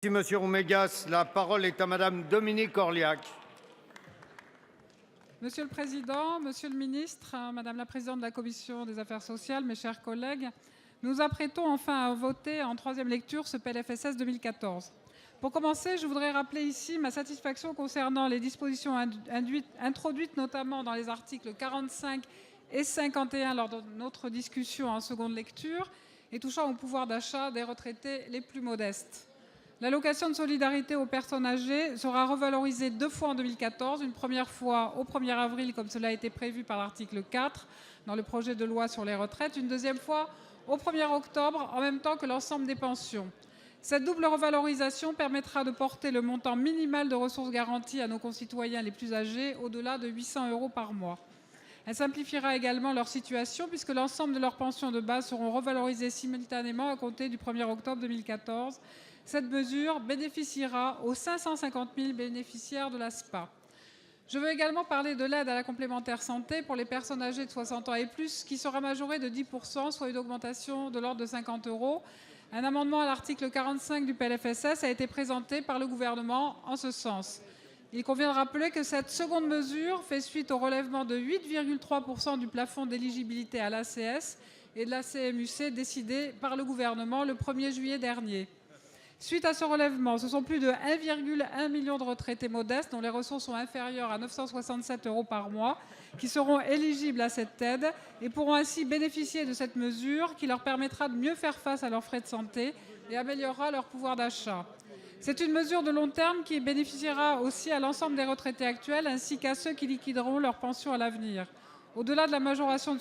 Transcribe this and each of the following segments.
Merci, Monsieur Roumégas. La parole est à Madame Dominique Orliac. Monsieur le Président, Monsieur le Ministre, Madame la Présidente de la Commission des Affaires sociales, mes chers collègues, nous nous apprêtons enfin à voter en troisième lecture ce PLFSS 2014. Pour commencer, je voudrais rappeler ici ma satisfaction concernant les dispositions introduites notamment dans les articles 45 et 51 lors de notre discussion en seconde lecture et touchant au pouvoir d'achat des retraités les plus modestes. L'allocation de solidarité aux personnes âgées sera revalorisée 2 fois en 2014, une première fois au 1er avril comme cela a été prévu par l'article 4 dans le projet de loi sur les retraites, une deuxième fois au 1er octobre en même temps que l'ensemble des pensions. Cette double revalorisation permettra de porter le montant minimal de ressources garanties à nos concitoyens les plus âgés au-delà de 800 € par mois. Elle simplifiera également leur situation puisque l'ensemble de leurs pensions de base seront revalorisées simultanément à compter du 1er octobre 2014. Cette mesure bénéficiera aux 550 000 bénéficiaires de l'ASPA. Je veux également parler de l'aide à la complémentaire santé pour les personnes âgées de 60 ans et plus qui sera majorée de 10%, soit une augmentation de l'ordre de 50 €. Un amendement à l'article 45 du PLFSS a été présenté par le gouvernement en ce sens. Il convient de rappeler que cette seconde mesure fait suite au relèvement de 8,3% du plafond d'éligibilité à l'ACS et de la CMU-C décidé par le gouvernement le 1er juillet dernier. Suite à ce relèvement, ce sont plus de 1,1 million de retraités modestes dont les ressources sont inférieures à 967 € par mois qui seront éligibles à cette aide et pourront ainsi bénéficier de cette mesure qui leur permettra de mieux faire face à leurs frais de santé et améliorera leur pouvoir d'achat. C'est une mesure de long terme qui bénéficiera aussi à l'ensemble des retraités actuels ainsi qu'à ceux qui liquideront leur pension à l'avenir. Au-delà de la majoration de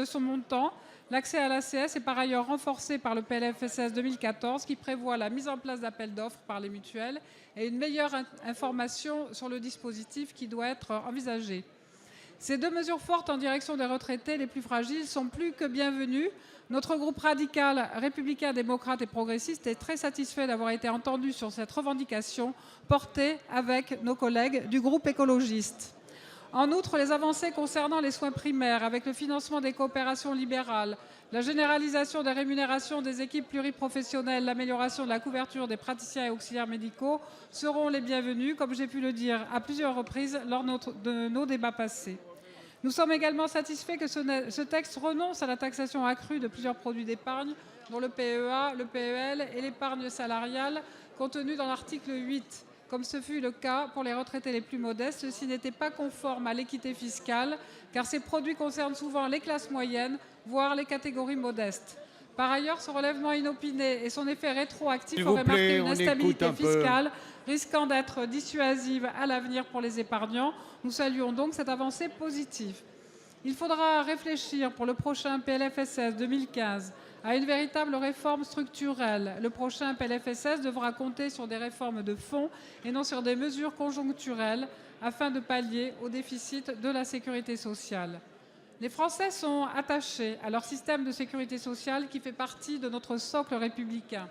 son montant, l'accès à l'ACS est par ailleurs renforcé par le PLFSS 2014 qui prévoit la mise en place d'appels d'offres par les mutuelles et une meilleure information sur le dispositif qui doit être envisagé. Ces deux mesures fortes en direction des retraités les plus fragiles sont plus que bienvenues. Notre groupe radical, républicain, démocrate et progressiste est très satisfait d'avoir été entendu sur cette revendication portée avec nos collègues du groupe écologiste. En outre, les avancées concernant les soins primaires, avec le financement des coopérations libérales, la généralisation des rémunérations des équipes pluriprofessionnelles, l'amélioration de la couverture des praticiens et auxiliaires médicaux seront les bienvenues, comme j'ai pu le dire à plusieurs reprises lors de nos débats passés. Nous sommes également satisfaits que ce texte renonce à la taxation accrue de plusieurs produits d'épargne, dont le PEA, le PEL et l'épargne salariale, contenus dans l'article 8. Comme ce fut le cas pour les retraités les plus modestes, ceci n'était pas conforme à l'équité fiscale, car ces produits concernent souvent les classes moyennes, voire les catégories modestes. Par ailleurs, ce relèvement inopiné et son effet rétroactif auraient marqué une instabilité fiscale, risquant d'être dissuasive à l'avenir pour les épargnants. Nous saluons donc cette avancée positive. Il faudra réfléchir pour le prochain PLFSS 2015 à une véritable réforme structurelle. Le prochain PLFSS devra compter sur des réformes de fond et non sur des mesures conjoncturelles afin de pallier au déficit de la sécurité sociale. Les Français sont attachés à leur système de sécurité sociale qui fait partie de notre socle républicain.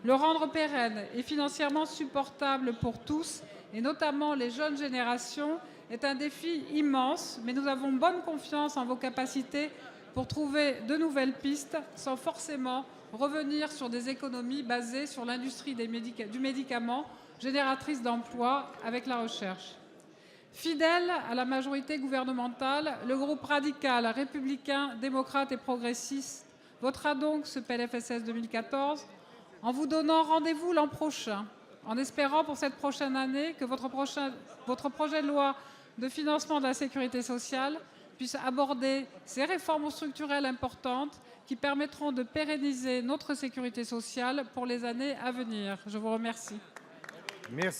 Le rendre pérenne et financièrement supportable pour tous, et notamment les jeunes générations, est un défi immense, mais nous avons bonne confiance en vos capacités pour trouver de nouvelles pistes sans forcément revenir sur des économies basées sur l'industrie du médicament, génératrice d'emplois avec la recherche. Fidèle à la majorité gouvernementale, le groupe radical, républicain, démocrate et progressiste votera donc ce PLFSS 2014 en vous donnant rendez-vous l'an prochain, en espérant pour cette prochaine année que votre projet de loi de financement de la sécurité sociale puisse aborder ces réformes structurelles importantes qui permettront de pérenniser notre sécurité sociale pour les années à venir. Je vous remercie. Merci.